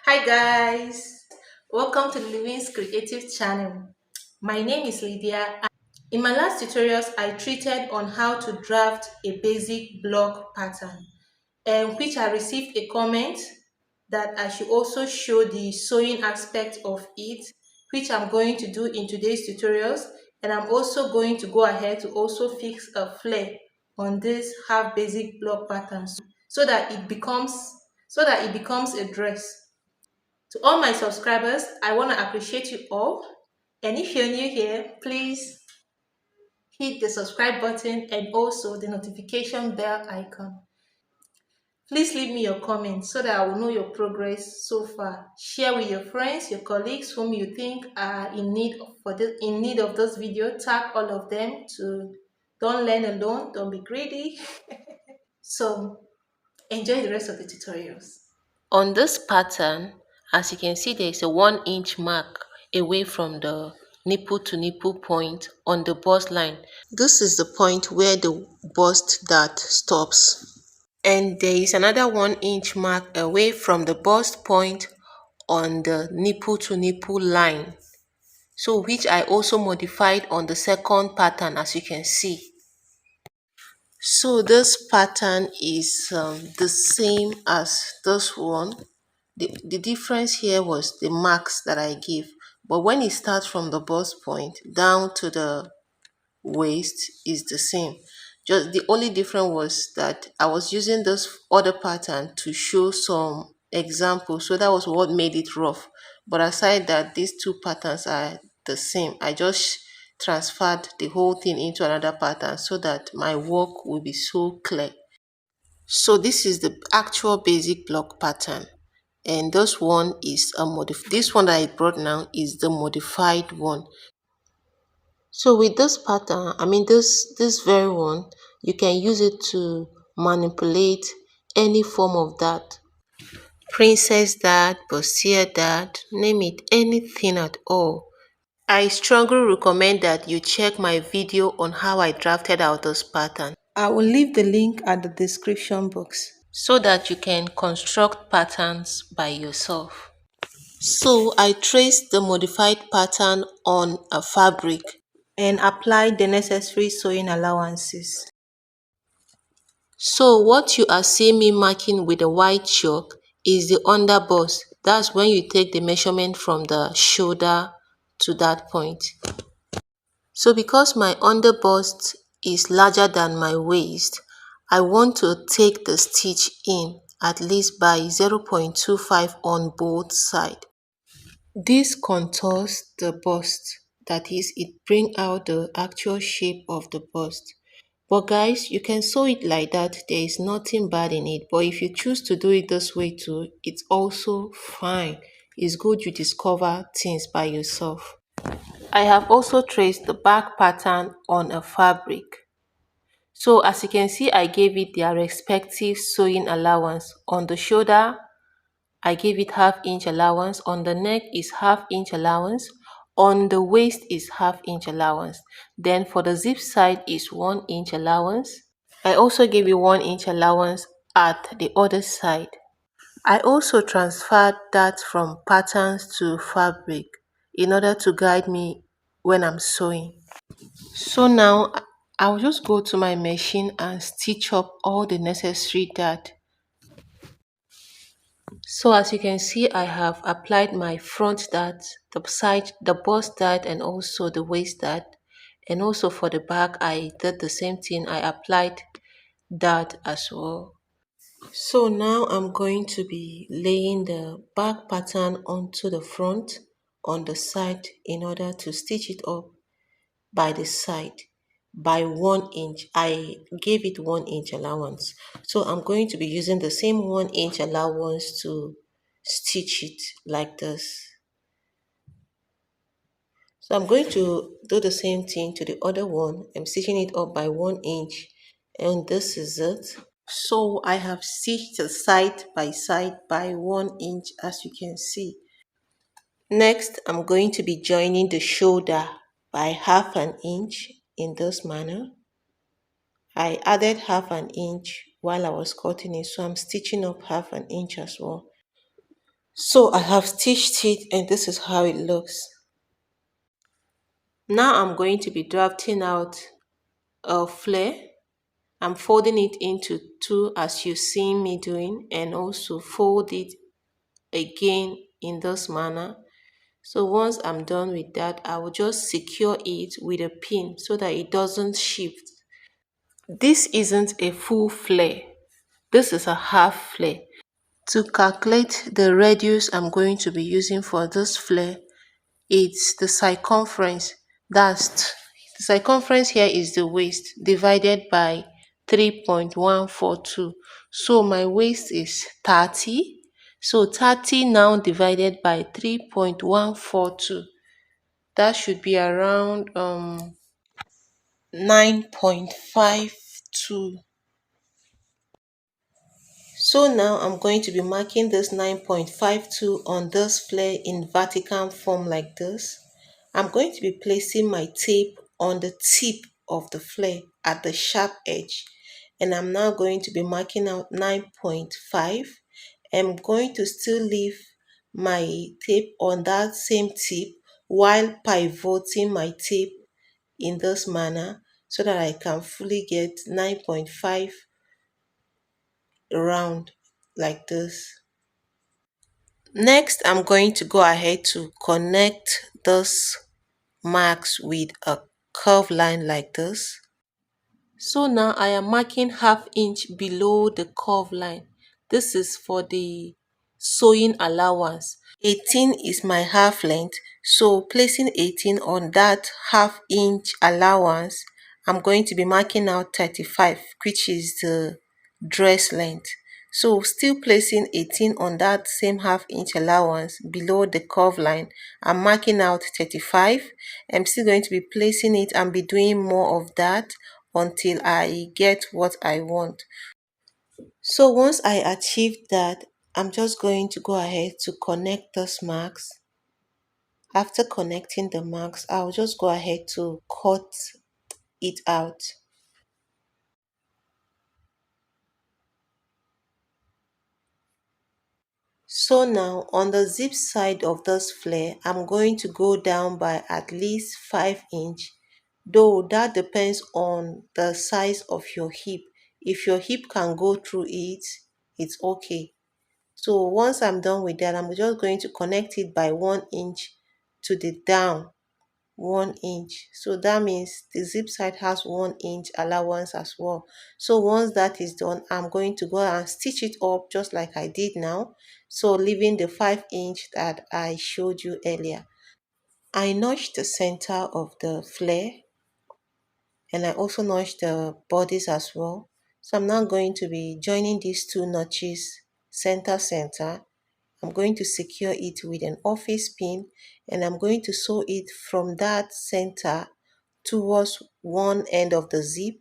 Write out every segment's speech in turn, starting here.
Hi guys, welcome to Living's Creative Channel. My name is Lydia. In my last tutorials, I treated on how to draft a basic block pattern, and which I received a comment that I should also show the sewing aspect of it, which I'm going to do in today's tutorials. And I'm also going to go ahead to also fix a flare on this half basic block pattern so that it becomes a dress. To all my subscribers, I want to appreciate you all. And if you're new here, please hit the subscribe button and also the notification bell icon. Please leave me your comments so that I will know your progress so far. Share with your friends, your colleagues whom you think are in need of this video. Tag all of them to don't learn alone, don't be greedy. So enjoy the rest of the tutorials. On this pattern, as you can see, there is a 1 inch mark away from the nipple to nipple point on the bust line. This is the point where the bust dart stops. And there is another 1 inch mark away from the bust point on the nipple to nipple line. So which I also modified on the second pattern, as you can see. So this pattern is the same as this one. The difference here was the marks that I give. But when it starts from the bust point down to the waist is the same. Just the only difference was that I was using this other pattern to show some examples. So that was what made it rough. But aside that, these two patterns are the same. I just transferred the whole thing into another pattern so that my work will be so clear. So this is the actual basic block pattern, and this one is this one that I brought now is the modified one. So with this pattern, this very one, you can use it to manipulate any form of dart. Princess dart, bustier dart, name it, anything at all. I strongly recommend that you check my video on how I drafted out this pattern. I will leave the link at the description box so that you can construct patterns by yourself. So I traced the modified pattern on a fabric and applied the necessary sewing allowances. So what you are seeing me marking with the white chalk is the underbust. That's when you take the measurement from the shoulder to that point. So because my underbust is larger than my waist, I want to take the stitch in at least by 0.25 on both sides. This contours the bust, that is, it brings out the actual shape of the bust. But guys, you can sew it like that, there is nothing bad in it. But if you choose to do it this way too, it's also fine. It's good you discover things by yourself. I have also traced the back pattern on a fabric. So as you can see, I gave it their respective sewing allowance. On the shoulder, I gave it ½ inch allowance. On the neck is ½ inch allowance. On the waist is ½ inch allowance. Then for the zip side is 1 inch allowance. I also gave it 1 inch allowance at the other side. I also transferred that from patterns to fabric in order to guide me when I'm sewing. So now I'll just go to my machine and stitch up all the necessary dart. So as you can see, I have applied my front dart, the side, the bust dart, and also the waist dart. And also for the back, I did the same thing. I applied dart as well. So now I'm going to be laying the back pattern onto the front on the side in order to stitch it up by the side by 1 inch. I gave it 1 inch allowance. So I'm going to be using the same 1 inch allowance to stitch it like this. So I'm going to do the same thing to the other one. I'm stitching it up by 1 inch, and this is it. So I have stitched the side by 1 inch, as you can see. Next, I'm going to be joining the shoulder by ½ inch in this manner. I added ½ inch while I was cutting it, so I'm stitching up ½ inch as well. So I have stitched it and this is how it looks. Now I'm going to be drafting out a flare. I'm folding it into two as you see me doing, and also fold it again in this manner. So once I'm done with that, I will just secure it with a pin so that it doesn't shift. This isn't a full flare. This is a half flare. To calculate the radius I'm going to be using for this flare, it's the circumference. The circumference here is the waist divided by 3.142. So my waist is 30. So 30 now divided by 3.142. That should be around 9.52. So now I'm going to be marking this 9.52 on this flare in vertical form like this. I'm going to be placing my tape on the tip of the flare at the sharp edge. And I'm now going to be marking out 9.5. I'm going to still leave my tape on that same tip while pivoting my tape in this manner so that I can fully get 9.5 round like this. Next, I'm going to go ahead to connect this marks with a curved line like this. So now I am marking half inch below the curve line. This is for the sewing allowance. 18 is my half length, so placing 18 on that half inch allowance, I'm going to be marking out 35, which is the dress length. So still placing 18 on that same half inch allowance below the curve line, I'm marking out 35. I'm still going to be placing it and be doing more of that until I get what I want. So once I achieve that, I'm just going to go ahead to connect those marks. After connecting the marks, I'll just go ahead to cut it out. So now on the zip side of this flare, I'm going to go down by at least 5 inch, though that depends on the size of your hip. If your hip can go through it, it's okay. So once I'm done with that, I'm just going to connect it by 1 inch to the down 1 inch. So that means the zip side has 1 inch allowance as well. So once that is done, I'm going to go and stitch it up just like I did now. So leaving the 5 inch that I showed you earlier. I notched the center of the flare and I also notched the bodice as well. So I'm now going to be joining these two notches center. I'm going to secure it with an office pin and I'm going to sew it from that center towards one end of the zip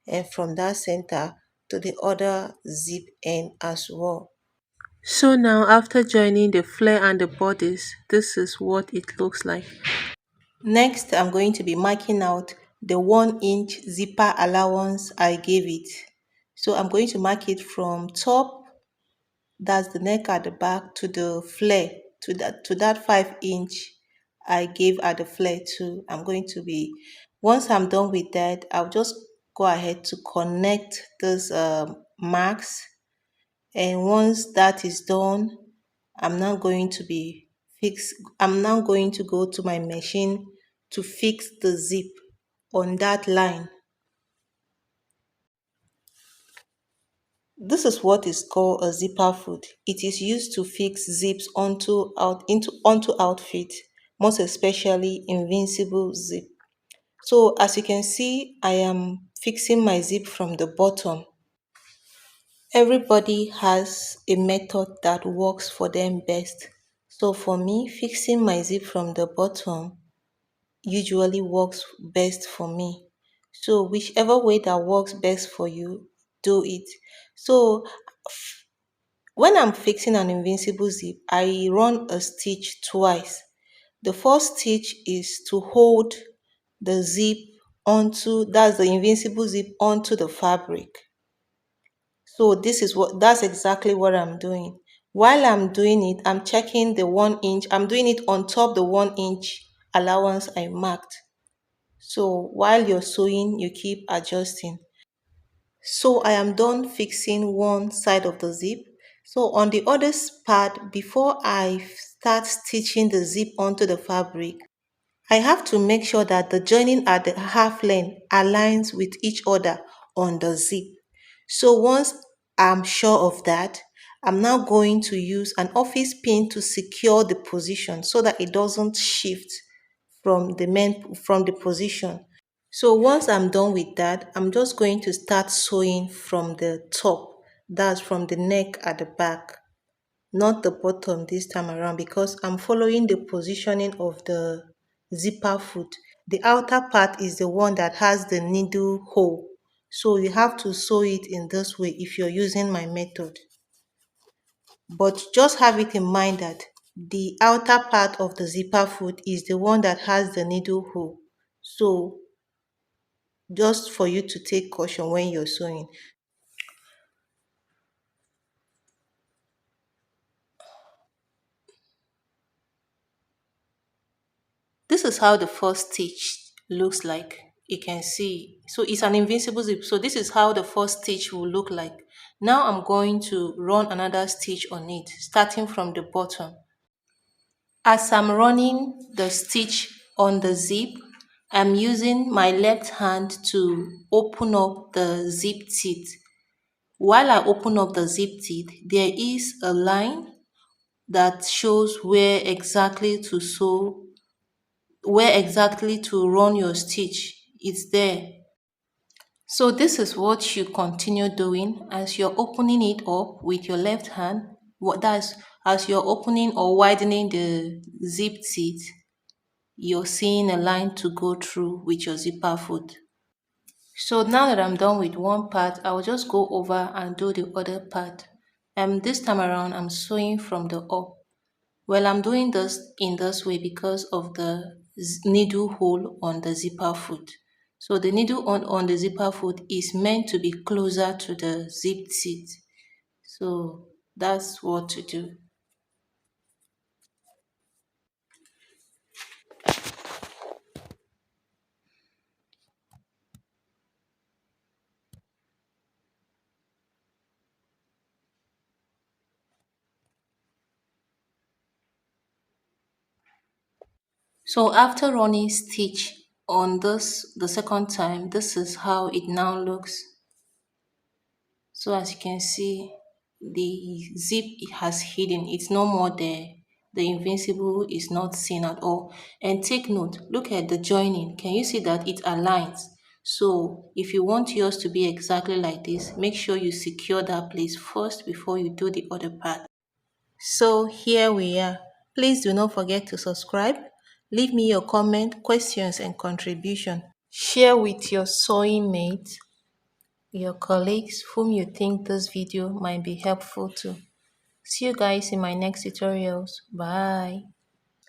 and from that center to the other zip end as well. So now after joining the flare and the bodice, this is what it looks like. Next, I'm going to be marking out the 1 inch zipper allowance I gave it. So I'm going to mark it from top, that's the neck at the back, to the flare, to that 5 inch I gave at the flare too. I'm going to be, once I'm done with that, I'll just go ahead to connect those marks. And once that is done, I'm now going to be I'm now going to go to my machine to fix the zip on that line. This is what is called a zipper foot. It is used to fix zips onto outfit, most especially invincible zip. So as you can see, I am fixing my zip from the bottom. Everybody has a method that works for them best. So for me, fixing my zip from the bottom usually works best for me. So whichever way that works best for you, do it. So when I'm fixing an invincible zip, I run a stitch twice. The first stitch is to hold the zip that's the invincible zip onto the fabric. So that's exactly what I'm doing. While I'm doing it, I'm checking the 1 inch. I'm doing it on top the 1 inch allowance I marked. So while you're sewing, you keep adjusting. So I am done fixing one side of the zip. So on the other part, before I start stitching the zip onto the fabric, I have to make sure that the joining at the half length aligns with each other on the zip. So once I'm sure of that, I'm now going to use an office pin to secure the position so that it doesn't shift from the position. So once I'm done with that, I'm just going to start sewing from the top. That's from the neck at the back, not the bottom this time around, because I'm following the positioning of the zipper foot. The outer part is the one that has the needle hole. So you have to sew it in this way if you're using my method. But just have it in mind that the outer part of the zipper foot is the one that has the needle hole. So just for you to take caution when you're sewing. This is how the first stitch looks like. You can see. So it's an invincible zip. So this is how the first stitch will look like. Now I'm going to run another stitch on it, starting from the bottom. As I'm running the stitch on the zip, I'm using my left hand to open up the zip teeth. While I open up the zip teeth, there is a line that shows where exactly to run your stitch. It's there. So this is what you continue doing as you're opening it up with your left hand. That's as you're opening or widening the zip teeth, you're seeing a line to go through with your zipper foot. So now that I'm done with one part, I'll just go over and do the other part. This time around, I'm sewing from the up. Well, I'm doing this in this way because of the needle hole on the zipper foot. So the needle on the zipper foot is meant to be closer to the zip teeth. So that's what to do. So after running stitch on this the second time, this is how it now looks. So as you can see, the zip has hidden. It's no more there. The invincible is not seen at all. And take note, look at the joining. Can you see that it aligns? So if you want yours to be exactly like this, make sure you secure that place first before you do the other part. So here we are. Please do not forget to subscribe. Leave me your comment, questions, and contribution. Share with your sewing mates, your colleagues whom you think this video might be helpful to. See you guys in my next tutorials. Bye.